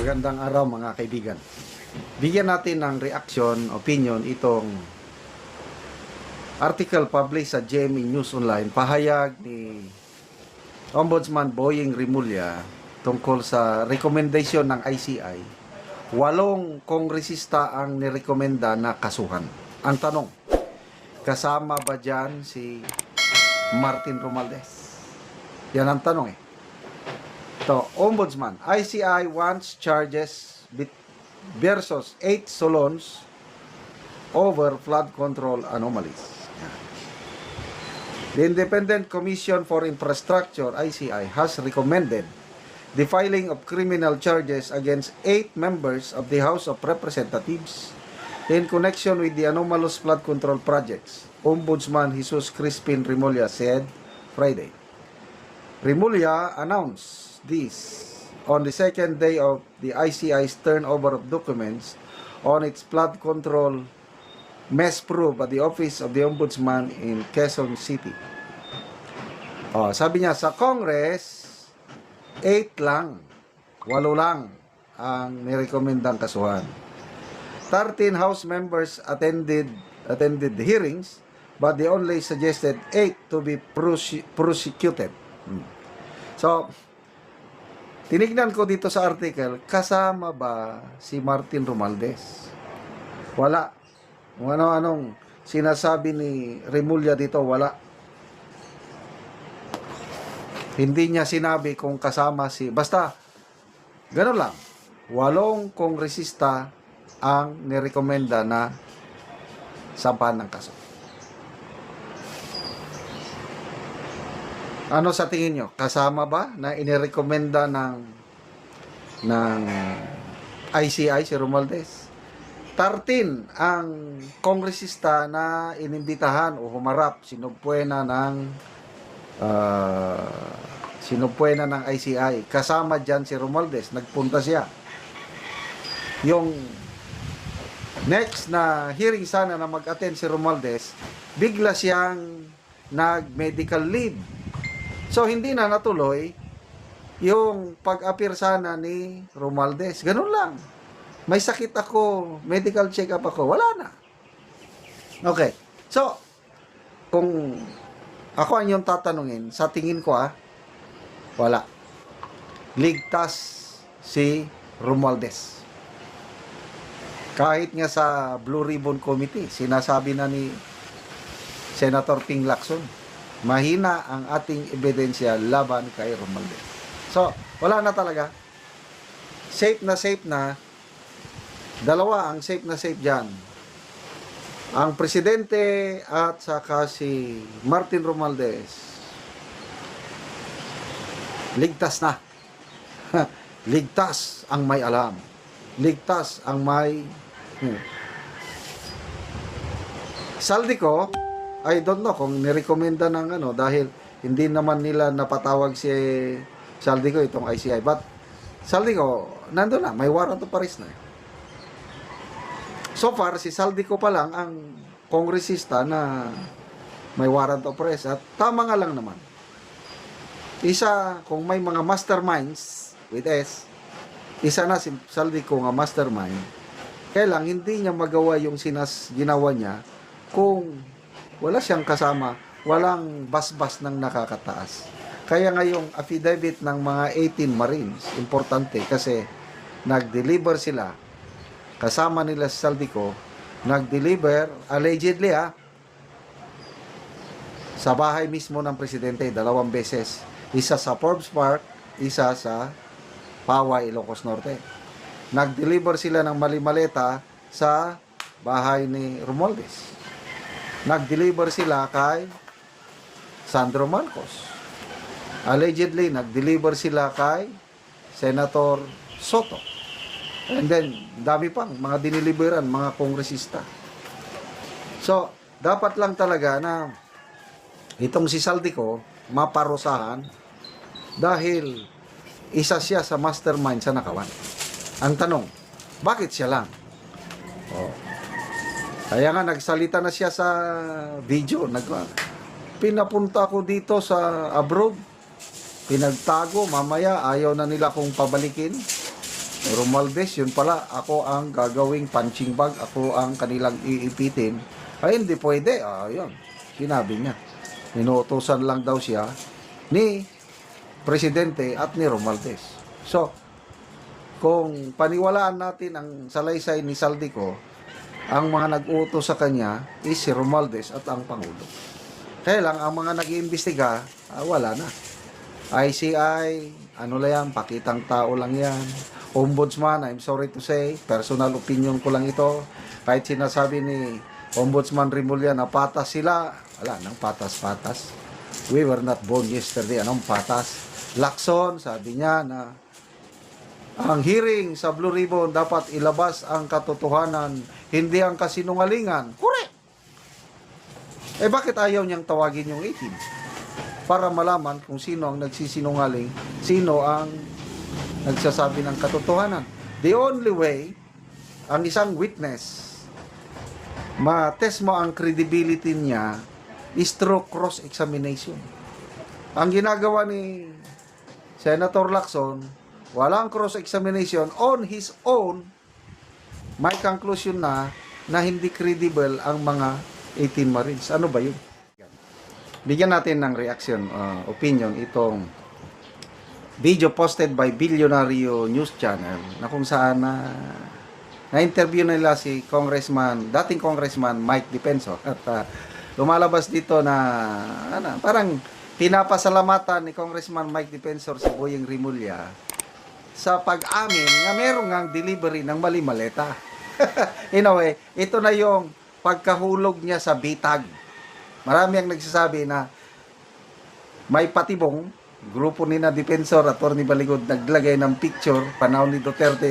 Magandang araw mga kaibigan. Bigyan natin ng reaction, opinion itong article published sa GMA News Online, pahayag ni Ombudsman Boying Rimulya tungkol sa recommendation ng ICI. 8 kongresista ang nirekomenda na kasuhan. Ang tanong, kasama ba dyan si Martin Romualdez? Yan ang tanong Ito, Ombudsman, ICI wants charges versus 8 salons over flood control anomalies. The Independent Commission for Infrastructure, ICI, has recommended the filing of criminal charges against 8 members of the House of Representatives in connection with the anomalous flood control projects, Ombudsman Jesus Crispin Rimulya said Friday. Rimulya announced this on the second day of the ICI's turnover of documents on its flood control mess proof at the Office of the Ombudsman in Quezon City. Sabi niya, sa Congress, 8 lang, 8 lang ang nirekomendang kasuhan. 13 House members attended the hearings, but they only suggested 8 to be prosecuted. So, tinignan ko dito sa article, kasama ba si Martin Romualdez? Wala. Kung ano-anong sinasabi ni Rimulya dito, wala. Hindi niya sinabi kung kasama si... Basta, gano'n lang. 8 kongresista ang nirekomenda na sampahan ng kaso. Ano sa tingin nyo? Kasama ba na inirekomenda ng ICI si Romualdez? 13 ang kongresista na inimbitahan o humarap, sinupwena ng ICI. Kasama dyan si Romualdez. Nagpunta siya. Yung next na hearing sana na mag-attend si Romualdez, bigla siyang nag-medical leave. So, hindi na natuloy yung pag-appear sana ni Romualdez. Ganun lang. May sakit ako, medical check-up ako. Wala na. Okay. So, kung ako ang yung tatanungin, sa tingin ko wala. Ligtas si Romualdez. Kahit nga sa Blue Ribbon Committee, sinasabi na ni Senator Ping Lacson, mahina ang ating ebidensya laban kay Romualdez. So, wala na talaga. Safe na. Dalawa ang safe na safe dyan. Ang presidente at saka si Martin Romualdez, ligtas na. Ligtas ang may alam. Ligtas ang may... Saldico, I don't know kung nirekomenda ng dahil hindi naman nila napatawag si Saldico itong ICI. But Saldico, nandun na, may warrant of arrest na. So far, si Saldico pa lang ang kongresista na may warrant of arrest. At tama nga lang naman. Isa, kung may mga masterminds with S, isa na si Saldico nga mastermind, kaya lang hindi niya magawa yung ginawa niya kung wala siyang kasama, walang basbas ng nakakataas. Kaya nga yung affidavit ng mga 18 Marines, importante kasi nag-deliver sila, kasama nila si Saldico, nag-deliver, allegedly sa bahay mismo ng presidente, 2 beses. Isa sa Forbes Park, isa sa Poway, Ilocos Norte. Nag-deliver sila ng mali-maleta sa bahay ni Romualdez. Nag-deliver sila kay Sandro Marcos. Allegedly, nag-deliver sila kay Senator Soto. And then, dami pang mga diniliberan, mga kongresista. So, dapat lang talaga na itong si Saldico maparusahan dahil isa siya sa mastermind sa nakawan. Ang tanong, bakit siya lang? Kaya nga nagsalita na siya sa video, pinapunta ko dito sa abroad, pinagtago, mamaya ayaw na nila kong pabalikin. Romualdez, yun pala, ako ang gagawing punching bag, ako ang kanilang iipitin. Ay, hindi pwede. Yun, sinabi niya. Inuutosan lang daw siya ni Presidente at ni Romualdez. So, kung paniwalaan natin ang salaysay ni Saldico, ang mga nag-uutos sa kanya is si Romualdez at ang Pangulo. Kaya lang, ang mga nag-iimbestiga, wala na. ICI, ano lang yan, pakitang tao lang yan. Ombudsman, I'm sorry to say, personal opinion ko lang ito. Kahit sinasabi ni Ombudsman Remulla na patas sila, wala nang patas-patas. We were not born yesterday, anong patas? Lacson, sabi niya na ang hearing sa Blue Ribbon dapat ilabas ang katotohanan, hindi ang kasinungalingan. Correct! Bakit ayaw niyang tawagin yung 18? Para malaman kung sino ang nagsisinungaling, sino ang nagsasabi ng katotohanan. The only way, ang isang witness, ma-test mo ang credibility niya is through cross-examination. Ang ginagawa ni Senator Lacson, walang cross-examination, on his own, may conclusion na hindi credible ang mga 18 Marines. Ano ba yun? Bigyan natin ng reaction, opinion, itong video posted by Billionario News Channel na kung saan na-interview nila si dating Congressman Mike Defensor at lumalabas dito na parang pinapasalamatan ni Congressman Mike Defensor si Boyeng Remulla sa pag-amin na meron ngang delivery ng mali maleta. In a way, ito na yung pagkahulog niya sa bitag. Marami ang nagsasabi na may patibong, grupo ni na Defensor, Atty. Baligod, naglagay ng picture, panahon ni Duterte,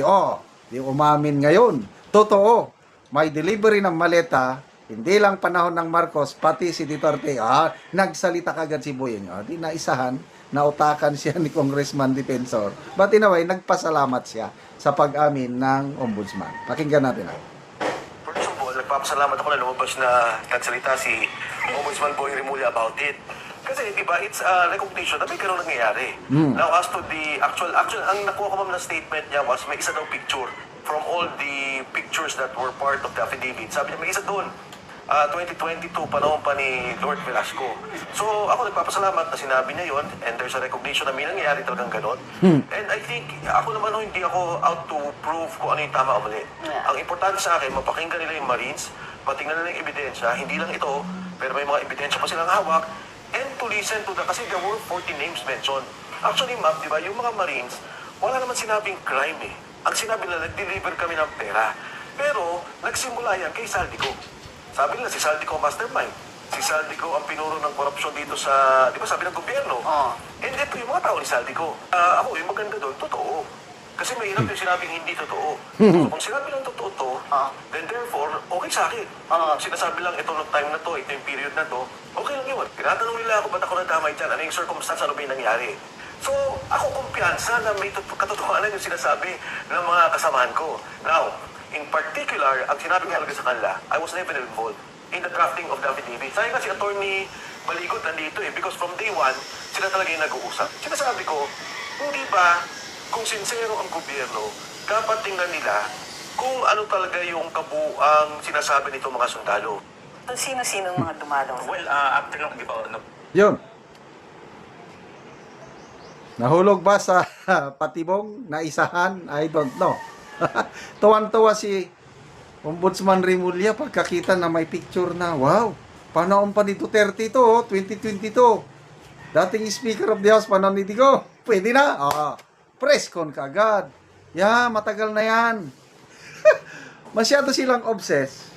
di umamin ngayon. Totoo, may delivery ng maleta, hindi lang panahon ng Marcos, pati si Duterte, nagsalita kagad si Boyeng. Di naisahan, nautakan siya ni Congressman Defensor. But in a way, nagpasalamat siya sa pag-amin ng Ombudsman. Pakinggan natin. First of all, nagpapasalamat ako na lumabas na nagsalita si Ombudsman Boyeng Remulla about it. Kasi, di ba, it's a recognition na may ganun nangyayari. Now, as to the actual, ang nakuha ko ma'am na statement niya was may isa daw picture from all the pictures that were part of the affidavit. Sabi niya, may isa doon. 2022, panahon pa ni Lord Velasco. So, ako nagpapasalamat na sinabi niya yon, and there's a recognition na may nangyayari talagang ganon. And I think, ako naman hindi ako out to prove kung ano yung tama o mali. Ang importante sa akin, mapakinggan nila yung Marines, patingnan nila yung ebidensya, hindi lang ito, pero may mga ebidensya pa silang hawak, and to listen to the, kasi there were 40 names mentioned. Actually, ma'am, di ba, yung mga Marines, wala naman sinabing crime eh. Ang sinabi nila, nag-deliver kami ng pera. Pero, nagsimula yan kay Saldico. Sabi nila, si Saldico mastermind. Si Saldico ang pinuro ng korupsyon dito sa, di ba sabi ng gobyerno? And ito yung mga tao ni Saldico. Ako, yung maganda doon, totoo. Kasi mahirap yung sinabing hindi totoo. So, kung sinabi lang totoo to, then therefore, okay sa akin. Sinasabi lang ito ng time na to, ito yung period na to, okay lang yun. Tinatanong nila ako, ba't ako nadamay dyan? Ano yung circumstance, ano ba yung nangyari? So, ako kumpiyansa na may katotohanan yung sinasabi ng mga kasamahan ko. Now, in particular, ang sinabi ko talaga sa kanila, I was never involved in the drafting of the affidavit. Sayang nga si Atty. Baligod nandito because from day one, sila talaga yung nag-uusap. Sinasabi ko, hindi ba, kung sincero ang gobyerno, dapat tingnan nila kung ano talaga yung kabuang sinasabi nito mga sundalo. Sino-sino mga dumalo? Well, after nung di ba, Yun. Nahulog ba sa patibong, naisahan? I don't know. Tuwan-tuwa si Ombudsman Remulla pagkakita na may picture na, wow, panahon pa ni Duterte ito, 2022. Dating Speaker of the House, panahon ni Digo. Pwede na. Press con kagad. Matagal na yan. Masyado silang obsessed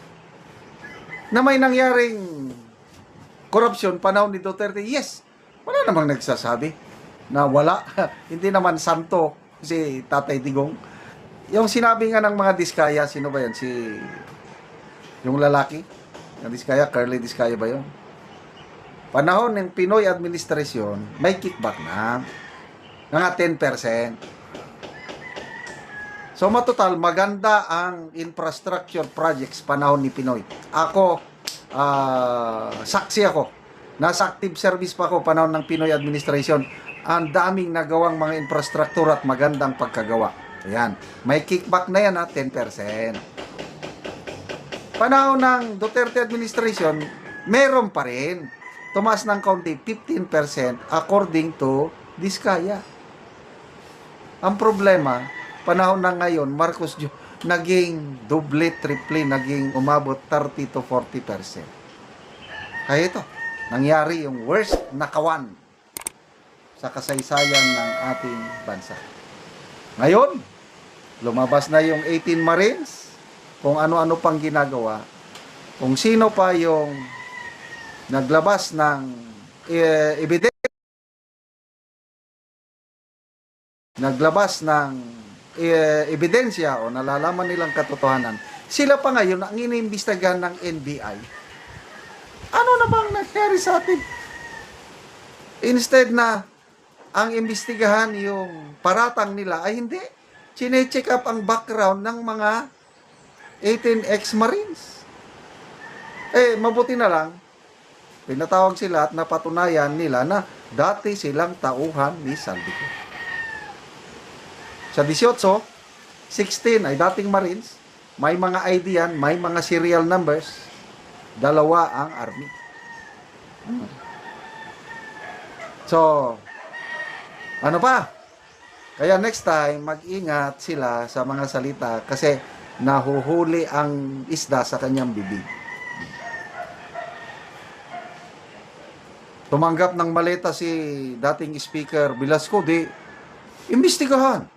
na may nangyaring korupsyon panahon ni Duterte. Yes, wala namang nagsasabi na wala. Hindi naman santo si Tatay Digong. Yung sinabi nga ng mga Diskaya, sino ba yan? Yung lalaki? Yung Diskaya, Curly Diskaya ba yun? Panahon ng Pinoy administrasyon, may kickback na. Nga 10%. So matotal, maganda ang infrastructure projects panahon ni Pinoy. Ako, saksi ako. Nasa active service pa ako panahon ng Pinoy administration. Ang daming nagawang mga infrastructure at magandang pagkagawa. Ayan. May kickback na yan, 10%. Panahon ng Duterte administration, meron pa rin. Tumaas ng kaunti, 15% according to Diskaya. Ang problema, panahon na ngayon, Marcos Jr., naging doble, triple, naging umabot 30 to 40%. Kaya ito, nangyari yung worst na kawan sa kasaysayan ng ating bansa. Ngayon, lumabas na yung 18 Marines, kung ano-ano pang ginagawa, kung sino pa yung naglabas ng ebidensya o nalalaman nilang katotohanan, sila pa ngayon ang iniimbestigahan ng NBI. Ano na bang nangyari sa atin? Instead na ang imbestigahan yung paratang nila, ay hindi. Chine-check up ang background ng mga 18 ex-Marines. Mabuti na lang, pinatawag sila at napatunayan nila na dati silang tauhan ni Saldico. Sa 18, 16 ay dating Marines, may mga ID yan, may mga serial numbers, 2 ang Army. So, ano pa? Kaya next time, mag-ingat sila sa mga salita kasi nahuhuli ang isda sa kanyang bibig. Tumanggap ng maleta si dating Speaker Velasco, imbestigahan.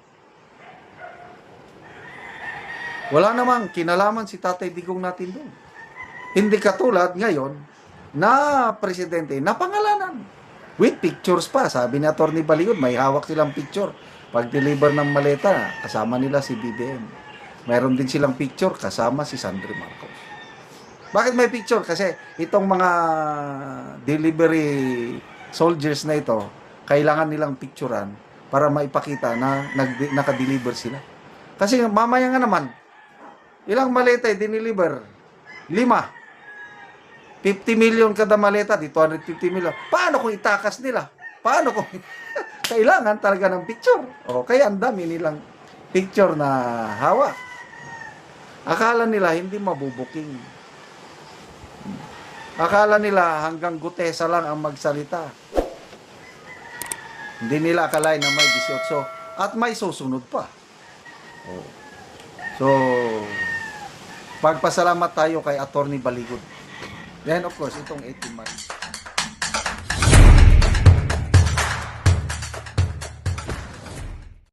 Wala namang kinalaman si Tatay Digong natin doon. Hindi katulad ngayon na presidente na pangalanan. With pictures pa. Sabi ni Atty. Baliud, may hawak silang picture. Pag deliver ng maleta, kasama nila si BBM. Mayroon din silang picture kasama si Sandro Marcos. Bakit may picture? Kasi itong mga delivery soldiers na ito, kailangan nilang picturean para maipakita na nakadeliver sila. Kasi mamaya nga naman, ilang maleta dineliver? 5. 50 million kada maleta, di 250 million. Paano kung itakas nila? Paano kung kailangan talaga ng picture? Kaya ang dami nilang picture na hawak. Akala nila hindi mabubuking. Akala nila hanggang gutesa lang ang magsalita. Hindi nila akalain na may 18 at may susunod pa. So, pagpasalamat tayo kay Atty. Baliud. Then of course, itong 18 months.